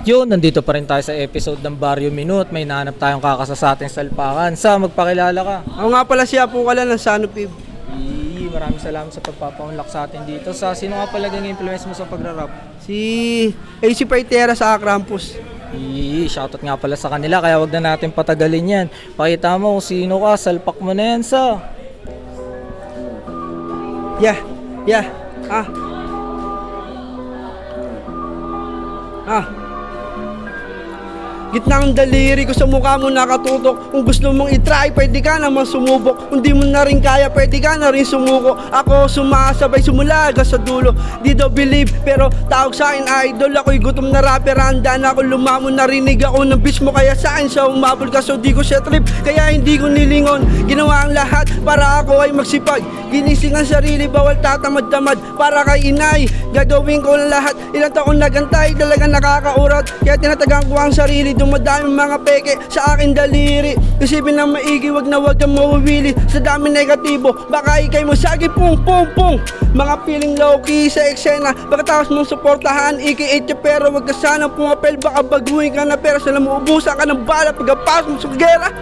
Yun, nandito pa rin tayo sa episode ng Barrio Minute. May nahanap tayong kakasa sa ating salpakan. Sa, magpakilala ka. Ako nga pala siya po kala ng Sanopib. Maraming salamat sa pagpapaunlak sa atin dito. Sa sino nga pala yung influence mo sa pagrarap? Si AC Paitera sa Akrampus. Shoutout nga pala sa kanila, kaya wag na natin patagalin yan. Pakita mo kung sino ka, salpak mo na yan sa... Yeah. Gitna ng daliri ko sa mukha mo nakatutok. Kung gusto mong itry, pwede ka naman sumubok. Kung di mo na rin kaya, pwede ka na rin sumuko. Ako sumasabay, sumula sa dulo. Di daw believe, pero tawag sa akin idol. Ako'y gutom na rapper, handa na ako lumamon. Narinig ako ng bitch mo, kaya sa akin siya umabol ka. So di ko siya trip, kaya hindi ko nilingon. Ginawa ang lahat para ako ay magsipag. Ginising ang sarili, bawal tatamad-tamad. Para kay inay, gagawin ko ang lahat. Ilang taon nagantay, talagang nakakaurat. Kaya tinatagang ko ang sarili, dumadami mga peke sa akin daliri. Isipin na maigi, wag na wag kang mawiwili. Sa dami negatibo, baka ikay mo sagi pung. Mga feeling low-key sa eksena. Pagkatapos mong suportahan, iki-8 pero wag ka sana pumapel. Baka baguhin ka na pero sila mo ubusan ka ng bala pagkapasok mo sa gera.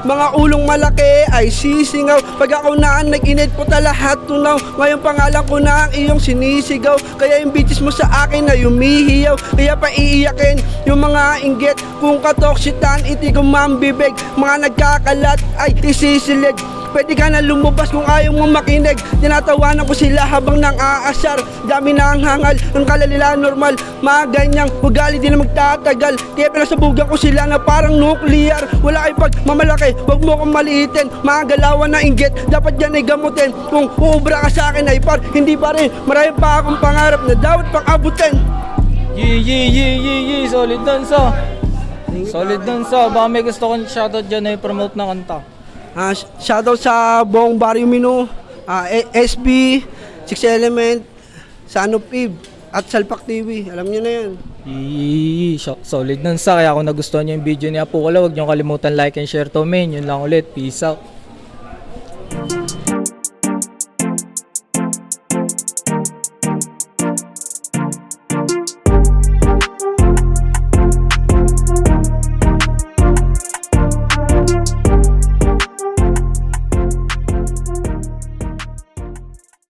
Mga ulong malaki ay sisingaw. Pag ako na nag-init po lahat tunaw. Ngayon pangalan ko na ang iyong sinisigaw. Kaya yung bitches mo sa akin ay umihiyaw. Kaya pa iiyakin yung mga inggit. Kung katoksitan, iti ko mambibig. Mga nagkakalat ay isisilig. Pwede ka na lumabas kung ayaw mong makinig. Tinatawanan ko sila habang nang aasar. Dami na ang hangal, ang kalalila normal. Mga ganyang ugali di na magtatagal. Kaya pinasabugan ko sila na parang nuclear. Wala kay pagmamalaki, wag mo kong maliitin. Mga galawan na inggit, dapat yan ay gamutin. Kung uubra ka sa akin ay par, hindi pa rin. Marami pa akong pangarap na dapat pang abutin. Solid dun sa. Solid dun sa. Baka may gusto kong shoutout dyan na i-promote na kanta. Shoutout sa buong Barrio Minute, SB, Six Element, Sanopib, at Salpak TV. Alam niyo na yan. Solid nun sa. Kaya kung nagustuhan nyo yung video ni Apo Kala, huwag nyo kalimutan like and share to main. Yun lang ulit. Peace out.